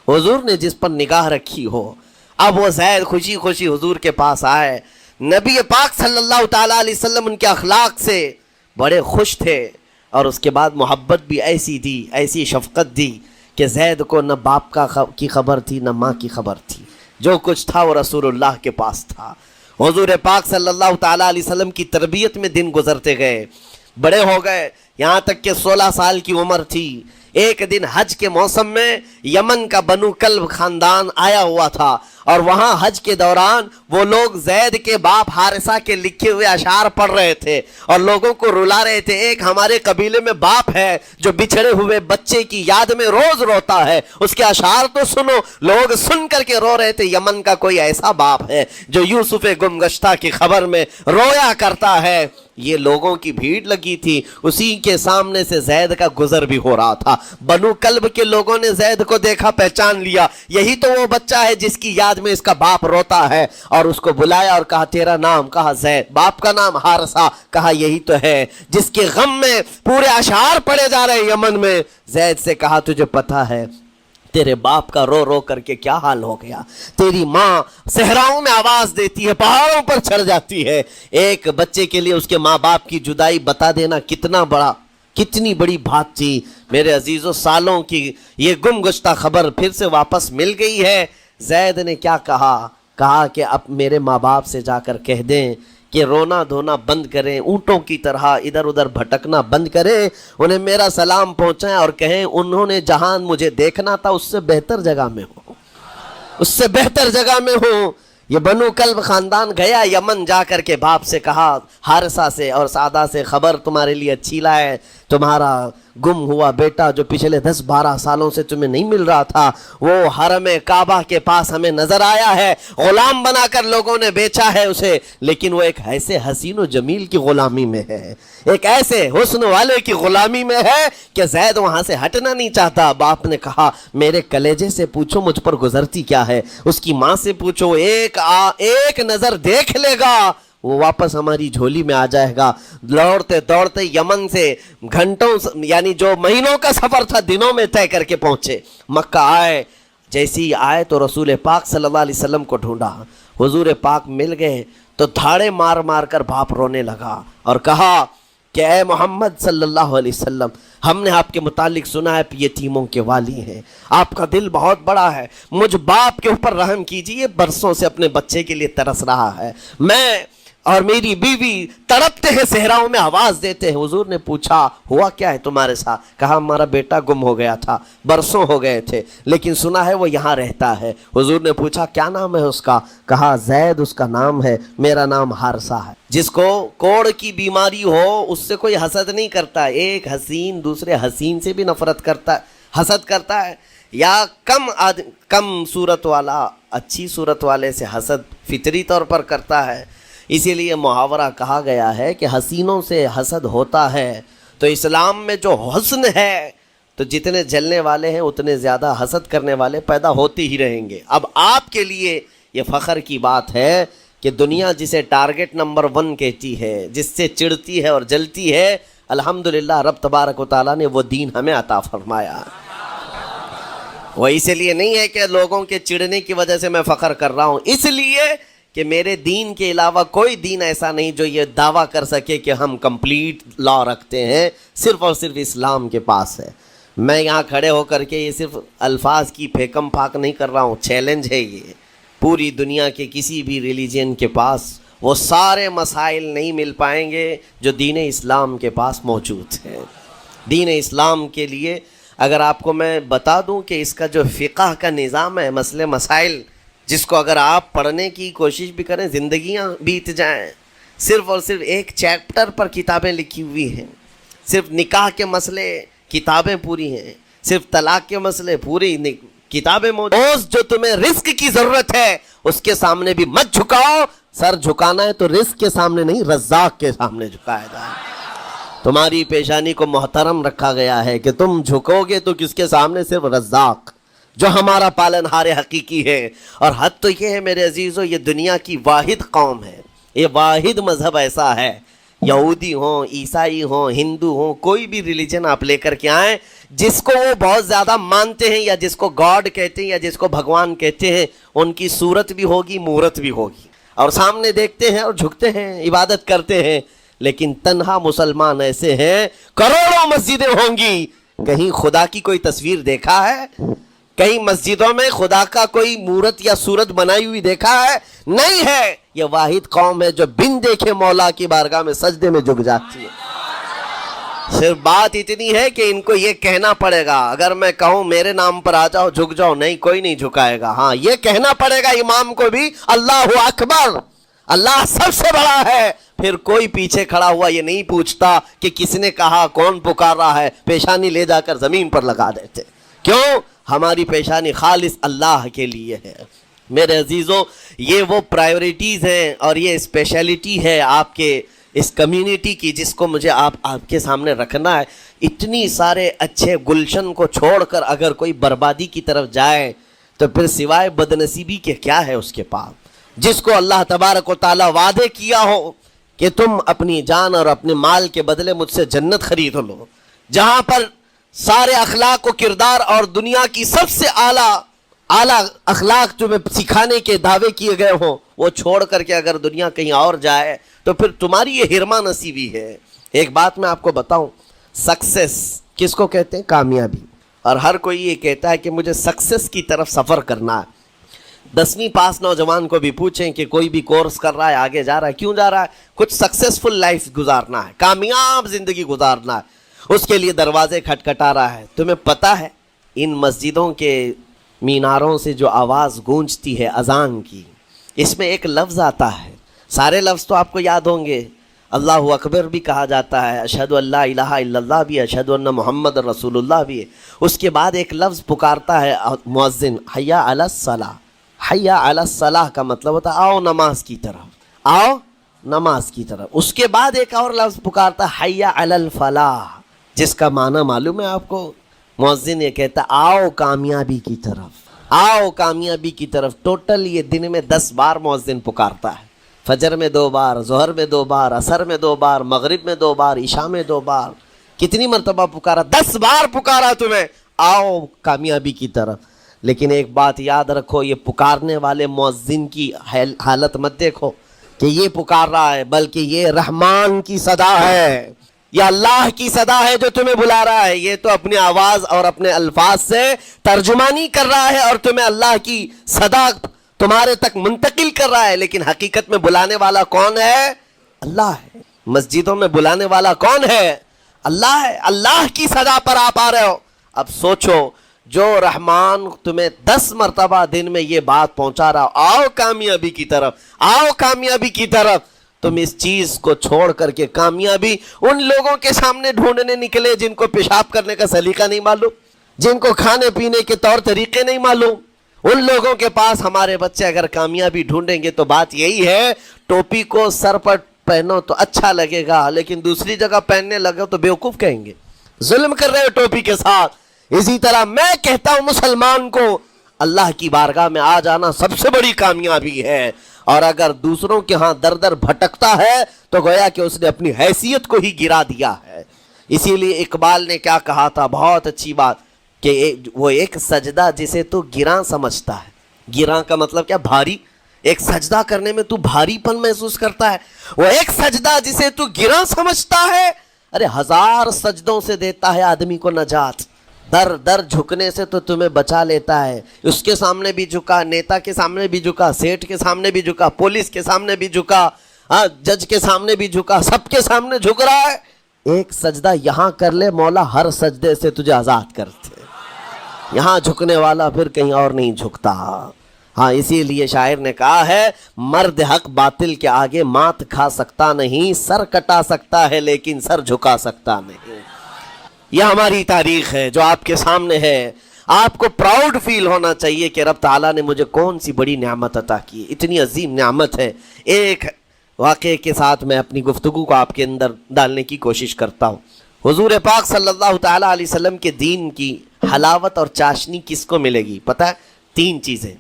حضور نے جس پر نگاہ رکھی ہو. اب وہ زید خوشی خوشی حضور کے پاس آئے. نبی پاک صلی اللہ تعالیٰ علیہ وسلم ان کے اخلاق سے بڑے خوش تھے، اور اس کے بعد محبت بھی ایسی دی، ایسی شفقت دی کہ زید کو نہ باپ کی خبر تھی نہ ماں کی خبر تھی. جو کچھ تھا وہ رسول اللہ کے پاس تھا. حضور پاک صلی اللہ تعالیٰ علیہ وسلم کی تربیت میں دن گزرتے گئے، بڑے ہو گئے، یہاں تک کہ 16 سال کی عمر تھی. ایک دن حج کے موسم میں یمن کا بنو کلب خاندان آیا ہوا تھا، اور وہاں حج کے دوران وہ لوگ زید کے باپ حارثہ کے لکھے ہوئے اشعار پڑھ رہے تھے اور لوگوں کو رلا رہے تھے. ایک ہمارے قبیلے میں باپ ہے جو بچھڑے ہوئے بچے کی یاد میں روز روتا ہے، اس کے اشعار تو سنو. لوگ سن کر کے رو رہے تھے، یمن کا کوئی ایسا باپ ہے جو یوسف گم گشتہ کی خبر میں رویا کرتا ہے. یہ لوگوں کی بھیڑ لگی تھی، اسی کے سامنے سے زید کا گزر بھی ہو رہا تھا. بنو کلب کے لوگوں نے زید کو دیکھا، پہچان لیا، یہی تو وہ بچہ ہے جس کی یاد میں اس کا باپ روتا ہے. اور اس کو بلایا اور کہا تیرا نام؟ کہا زید. باپ کا نام حارثہ. کہا یہی تو ہے جس کے غم میں پورے اشعار پڑے جا رہے یمن میں. زید سے کہا تجھے پتہ ہے تیرے باپ کا رو رو کر کے کیا حال ہو گیا؟ تیری ماں صحراؤں میں آواز دیتی ہے، پہاڑوں پر چڑھ جاتی ہے. ایک بچے کے لیے اس کے ماں باپ کی جدائی بتا دینا کتنی بڑی بات تھی. میرے عزیزوں، سالوں کی یہ گم گشتہ خبر پھر سے واپس مل گئی ہے. زید نے کیا کہا کہ اب میرے ماں باپ سے جا کر کہہ دیں کہ رونا دھونا بند کریں، اونٹوں کی طرح ادھر ادھر بھٹکنا بند کریں، انہیں میرا سلام پہنچائیں اور کہیں انہوں نے جہاں مجھے دیکھنا تھا اس سے بہتر جگہ میں ہوں، اس سے بہتر جگہ میں ہوں. یہ بنو کلب خاندان گیا یمن، جا کر کے باپ سے کہا، حارثہ سے اور سعدہ سے، خبر تمہارے لیے اچھی لائے، تمہارا گم ہوا بیٹا جو پچھلے 10-12 سالوں سے تمہیں نہیں مل رہا تھا وہ حرم کعبہ کے پاس ہمیں نظر آیا ہے. غلام بنا کر لوگوں نے بیچا ہے اسے، لیکن وہ ایک ایسے حسین و جمیل کی غلامی میں ہے، ایک ایسے حسن والے کی غلامی میں ہے کہ زید وہاں سے ہٹنا نہیں چاہتا. باپ نے کہا میرے کلیجے سے پوچھو مجھ پر گزرتی کیا ہے، اس کی ماں سے پوچھو، ایک نظر دیکھ لے گا وہ واپس ہماری جھولی میں آ جائے گا. دوڑتے دوڑتے یمن سے گھنٹوں یعنی جو مہینوں کا سفر تھا دنوں میں طے کر کے پہنچے. مکہ آئے، جیسی آئے تو رسول پاک صلی اللہ علیہ وسلم کو ڈھونڈا. حضور پاک مل گئے تو دھاڑے مار مار کر باپ رونے لگا اور کہا کہ اے محمد صلی اللہ علیہ وسلم، ہم نے آپ کے متعلق سنا ہے یتیموں کے والی ہیں، آپ کا دل بہت بڑا ہے، مجھ باپ کے اوپر رحم کیجیے، برسوں سے اپنے بچے کے لیے ترس رہا ہے، میں اور میری بیوی تڑپتے ہیں، صحراؤں میں آواز دیتے ہیں. حضور نے پوچھا ہوا کیا ہے تمہارے ساتھ؟ کہا ہمارا بیٹا گم ہو گیا تھا، برسوں ہو گئے تھے، لیکن سنا ہے وہ یہاں رہتا ہے. حضور نے پوچھا کیا نام ہے اس کا؟ کہا زید اس کا نام ہے، میرا نام حارثہ ہے. جس کو کوڑ کی بیماری ہو اس سے کوئی حسد نہیں کرتا، ایک حسین دوسرے حسین سے بھی نفرت کرتا ہے، حسد کرتا ہے. یا کم صورت والا اچھی صورت والے سے حسد فطری طور پر کرتا ہے. اسی لیے محاورہ کہا گیا ہے کہ حسینوں سے حسد ہوتا ہے. تو اسلام میں جو حسن ہے تو جتنے جلنے والے ہیں اتنے زیادہ حسد کرنے والے پیدا ہوتے ہی رہیں گے. اب آپ کے لیے یہ فخر کی بات ہے کہ دنیا جسے ٹارگٹ نمبر 1 کہتی ہے، جس سے چڑھتی ہے اور جلتی ہے، الحمدللہ رب تبارک و تعالیٰ نے وہ دین ہمیں عطا فرمایا. وہ اس لیے نہیں ہے کہ لوگوں کے چڑھنے کی وجہ سے میں فخر کر رہا ہوں، اس لیے کہ میرے دین کے علاوہ کوئی دین ایسا نہیں جو یہ دعویٰ کر سکے کہ ہم کمپلیٹ لا رکھتے ہیں، صرف اور صرف اسلام کے پاس ہے. میں یہاں کھڑے ہو کر کے یہ صرف الفاظ کی پھیکم پھاک نہیں کر رہا ہوں، چیلنج ہے یہ. پوری دنیا کے کسی بھی ریلیجن کے پاس وہ سارے مسائل نہیں مل پائیں گے جو دین اسلام کے پاس موجود ہیں. دین اسلام کے لیے اگر آپ کو میں بتا دوں کہ اس کا جو فقہ کا نظام ہے، مسئلے مسائل جس کو اگر آپ پڑھنے کی کوشش بھی کریں زندگیاں بیت جائیں. صرف اور صرف ایک چیپٹر پر کتابیں لکھی ہوئی ہیں، صرف نکاح کے مسئلے کتابیں پوری ہیں، صرف طلاق کے مسئلے پوری کتابیں موجود. جو تمہیں رزق کی ضرورت ہے اس کے سامنے بھی مت جھکاؤ. سر جھکانا ہے تو رزق کے سامنے نہیں، رزاق کے سامنے جھکایا جائے. تمہاری پیشانی کو محترم رکھا گیا ہے کہ تم جھکو گے تو کس کے سامنے؟ صرف رزاق جو ہمارا پالنہار حقیقی ہے. اور حد تو یہ ہے میرے عزیزو، یہ دنیا کی واحد قوم ہے، یہ واحد مذہب ایسا ہے یہودی ہوں، عیسائی ہوں، ہندو ہوں، کوئی بھی ریلیجن آپ لے کر کے آئیں، جس کو وہ بہت زیادہ مانتے ہیں یا جس کو گاڈ کہتے ہیں یا جس کو بھگوان کہتے ہیں، ان کی صورت بھی ہوگی، مورت بھی ہوگی، اور سامنے دیکھتے ہیں اور جھکتے ہیں، عبادت کرتے ہیں. لیکن تنہا مسلمان ایسے ہیں، کروڑوں مسجدیں ہوں گی، کہیں خدا کی کوئی تصویر دیکھا ہے؟ کہیں مسجدوں میں خدا کا کوئی مورت یا صورت بنائی ہوئی دیکھا ہے؟ نہیں ہے. یہ واحد قوم ہے جو بن دیکھے مولا کی بارگاہ میں سجدے میں جھک جاتی ہے. صرف بات اتنی ہے کہ ان کو یہ کہنا پڑے گا. اگر میں کہوں میرے نام پر آ جاؤ جھک جاؤ، نہیں، کوئی نہیں جھکائے گا. ہاں، یہ کہنا پڑے گا امام کو بھی، اللہ اکبر، اللہ سب سے بڑا ہے. پھر کوئی پیچھے کھڑا ہوا یہ نہیں پوچھتا کہ کس نے کہا، کون پکار رہا ہے. پیشانی لے جا کر زمین پر لگا دیتے. کیوں؟ ہماری پیشانی خالص اللہ کے لیے ہے. میرے عزیزوں، یہ وہ پرائیورٹیز ہیں اور یہ اسپیشلٹی ہے آپ کے اس کمیونٹی کی، جس کو مجھے آپ کے سامنے رکھنا ہے. اتنی سارے اچھے گلشن کو چھوڑ کر اگر کوئی بربادی کی طرف جائے تو پھر سوائے بدنصیبی کے کیا ہے اس کے پاس؟ جس کو اللہ تبارک و تعالیٰ وعدے کیا ہو کہ تم اپنی جان اور اپنے مال کے بدلے مجھ سے جنت خرید لو، جہاں پر سارے اخلاق و کردار اور دنیا کی سب سے اعلیٰ اخلاق تمہیں سکھانے کے دعوے کیے گئے ہوں، وہ چھوڑ کر کے اگر دنیا کہیں اور جائے تو پھر تمہاری یہ ہرما نصیبی ہے. ایک بات میں آپ کو بتاؤں، سکسیس کس کو کہتے ہیں؟ کامیابی. اور ہر کوئی یہ کہتا ہے کہ مجھے سکسیس کی طرف سفر کرنا ہے. 10ویں پاس نوجوان کو بھی پوچھیں کہ کوئی بھی کورس کر رہا ہے، آگے جا رہا ہے، کیوں جا رہا ہے؟ کچھ سکسیسفل لائف گزارنا ہے، کامیاب زندگی گزارنا ہے، اس کے لیے دروازے کھٹکھٹا رہا ہے. تمہیں پتہ ہے ان مسجدوں کے میناروں سے جو آواز گونجتی ہے اذان کی، اس میں ایک لفظ آتا ہے. سارے لفظ تو آپ کو یاد ہوں گے. اللہ اکبر بھی کہا جاتا ہے، اشہد ان لا الہ الا اللہ بھی، اشہد ان محمد رسول اللہ بھی ہے. اس کے بعد ایک لفظ پکارتا ہے مؤذن، حی علی الصلاۃ. حی علی الصلاۃ کا مطلب ہوتا ہے آؤ نماز کی طرف، آؤ نماز کی طرف. اس کے بعد ایک اور لفظ پکارتا ہے حی علی الفلاح، جس کا معنی معلوم ہے آپ کو؟ مؤذن یہ کہتا ہے آؤ کامیابی کی طرف، آؤ کامیابی کی طرف. ٹوٹل یہ دن میں 10 بار مؤذن پکارتا ہے. فجر میں 2 بار، ظہر میں 2 بار، عصر میں 2 بار، مغرب میں 2 بار، عشاء میں 2 بار. کتنی مرتبہ پکارا؟ 10 بار پکارا تمہیں، آؤ کامیابی کی طرف. لیکن ایک بات یاد رکھو، یہ پکارنے والے مؤذن کی حالت مت دیکھو کہ یہ پکار رہا ہے، بلکہ یہ رحمان کی صدا ہے، یہ اللہ کی صدا ہے جو تمہیں بلا رہا ہے. یہ تو اپنی آواز اور اپنے الفاظ سے ترجمانی کر رہا ہے اور تمہیں اللہ کی صدا تمہارے تک منتقل کر رہا ہے. لیکن حقیقت میں بلانے والا کون ہے؟ اللہ ہے. مسجدوں میں بلانے والا کون ہے؟ اللہ ہے. اللہ کی صدا پر آپ آ رہے ہو. اب سوچو، جو رحمان تمہیں 10 مرتبہ دن میں یہ بات پہنچا رہا، آؤ کامیابی کی طرف، آؤ کامیابی کی طرف، تم اس چیز کو چھوڑ کر کے کامیابی ان لوگوں کے سامنے ڈھونڈنے نکلے جن کو پیشاب کرنے کا سلیقہ نہیں معلوم، جن کو کھانے پینے کے طور طریقے نہیں معلوم. ان لوگوں کے پاس ہمارے بچے اگر کامیابی ڈھونڈیں گے تو بات یہی ہے، ٹوپی کو سر پر پہنو تو اچھا لگے گا، لیکن دوسری جگہ پہننے لگے تو بیوقوف کہیں گے، ظلم کر رہے ہو ٹوپی کے ساتھ. اسی طرح میں کہتا ہوں مسلمان کو اللہ کی بارگاہ میں آ جانا سب سے بڑی کامیابی ہے. اور اگر دوسروں کے ہاں در در بھٹکتا ہے تو گویا کہ اس نے اپنی حیثیت کو ہی گرا دیا ہے. اسی لیے اقبال نے کیا کہا تھا، بہت اچھی بات، کہ وہ ایک سجدہ جسے تو گراں سمجھتا ہے. گراں کا مطلب کیا؟ بھاری. ایک سجدہ کرنے میں تو بھاری پن محسوس کرتا ہے. وہ ایک سجدہ جسے تو گراں سمجھتا ہے، ارے 1000 سجدوں سے دیتا ہے آدمی کو نجات. در در جھکنے سے تو تمہیں بچا لیتا ہے. اس کے سامنے بھی جھکا، نیتا کے سامنے بھی جھکا، سیٹھ کے سامنے بھی جھکا، پولیس کے سامنے بھی جھکا، جج کے سامنے بھی جھکا، سب کے سامنے جھک رہا ہے. ایک سجدہ یہاں کر لے مولا، ہر سجدے سے تجھے آزاد کرتے. یہاں جھکنے والا پھر کہیں اور نہیں جھکتا. ہاں، اسی لیے شاعر نے کہا ہے، مرد حق باطل کے آگے مات کھا سکتا نہیں، سر کٹا سکتا ہے لیکن سر جھکا سکتا نہیں. یہ ہماری تاریخ ہے جو آپ کے سامنے ہے. آپ کو پراؤڈ فیل ہونا چاہیے کہ رب تعالیٰ نے مجھے کون سی بڑی نعمت عطا کی، اتنی عظیم نعمت ہے. ایک واقعے کے ساتھ میں اپنی گفتگو کو آپ کے اندر ڈالنے کی کوشش کرتا ہوں. حضور پاک صلی اللہ تعالیٰ علیہ وسلم کے دین کی حلاوت اور چاشنی کس کو ملے گی؟ پتہ ہے؟ 3 چیزیں.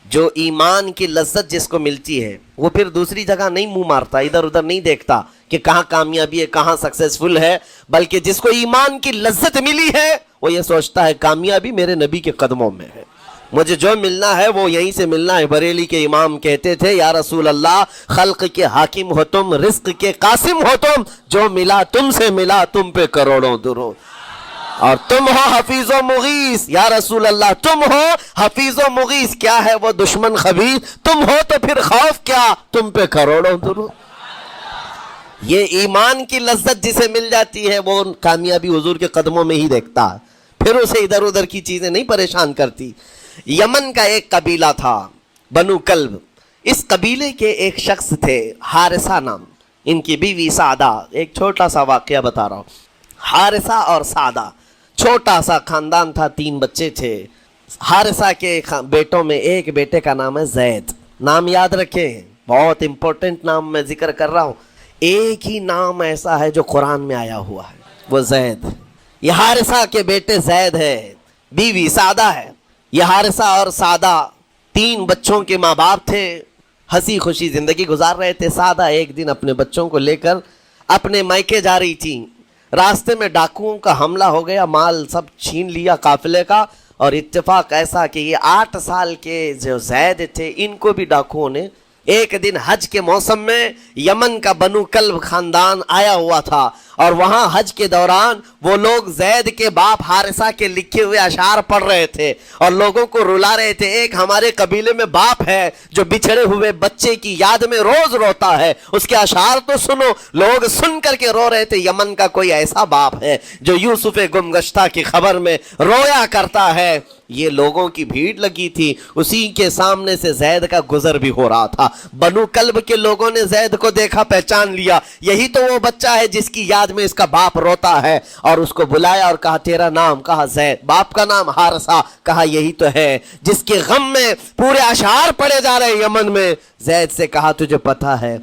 جو ایمان کی لذت جس کو ملتی ہے وہ پھر دوسری جگہ نہیں منہ مارتا، ادھر ادھر نہیں دیکھتا کہ کہاں کامیابی ہے، کہاں سکسیسفل ہے، بلکہ جس کو ایمان کی لذت ملی ہے وہ یہ سوچتا ہے کامیابی میرے نبی کے قدموں میں ہے، مجھے جو ملنا ہے وہ یہیں سے ملنا ہے۔ بریلی کے امام کہتے تھے یا رسول اللہ خلق کے حاکم ہو تم، رزق کے قاسم ہو تم، جو ملا تم سے ملا تم پہ کروڑوں درود، اور تم ہو حفیظ و مغیث، یا رسول اللہ تم ہو حفیظ و مغیث، کیا ہے وہ دشمن خبیث، تم ہو تو پھر خوف کیا، تم پہ کروڑوں درود۔ یہ ایمان کی لذت جسے مل جاتی ہے وہ کامیابی حضور کے قدموں میں ہی دیکھتا ہے، پھر اسے ادھر ادھر کی چیزیں نہیں پریشان کرتی۔ یمن کا ایک قبیلہ تھا بنو کلب، اس قبیلے کے ایک شخص تھے حارثہ نام، ان کی بیوی سعدہ۔ ایک چھوٹا سا واقعہ بتا رہا ہوں۔ حارثہ اور سعدہ چھوٹا سا خاندان تھا، 3 بچے تھے۔ حارثہ کے بیٹوں میں ایک بیٹے کا نام ہے زید، نام یاد رکھیں، بہت امپورٹنٹ نام میں ذکر کر رہا ہوں، ایک ہی نام ایسا ہے جو قرآن میں آیا ہوا ہے، وہ زید۔ یہ حارثہ کے بیٹے زید ہے، بیوی سعدہ ہے۔ یہ حارثہ اور سعدہ 3 بچوں کے ماں باپ تھے، ہنسی خوشی زندگی گزار رہے تھے۔ سعدہ ایک دن اپنے بچوں کو لے کر اپنے میکے جا رہی تھی، راستے میں ڈاکوؤں کا حملہ ہو گیا، مال سب چھین لیا قافلے کا، اور اتفاق ایسا کہ یہ 8 سال کے جو زید تھے ان کو بھی ڈاکوؤں نے ایک دن حج کے موسم میں، یمن کا بنو کلب خاندان آیا ہوا تھا، اور وہاں حج کے دوران وہ لوگ زید کے باپ حارثہ کے لکھے ہوئے اشعار پڑھ رہے تھے اور لوگوں کو رلا رہے تھے۔ ایک ہمارے قبیلے میں باپ ہے جو بچھڑے ہوئے بچے کی یاد میں روز روتا ہے، اس کے اشعار تو سنو۔ لوگ سن کر کے رو رہے تھے، یمن کا کوئی ایسا باپ ہے جو یوسف گم گشتہ کی خبر میں رویا کرتا ہے۔ یہ لوگوں کی بھیڑ لگی تھی، اسی کے سامنے سے زید کا گزر بھی ہو رہا تھا۔ بنو کلب کے لوگوں نے زید کو دیکھا، پہچان لیا، یہی تو وہ بچہ ہے جس کی یاد میں اس کا باپ روتا ہے، اور اس کو بلایا اور کہا تیرا نام؟ کہا زید۔ باپ کا نام حارثہ، کہا یہی تو ہے جس کے غم میں پورے اشعار پڑھے جا رہے ہیں یمن میں۔ زید سے کہا تجھے پتہ ہے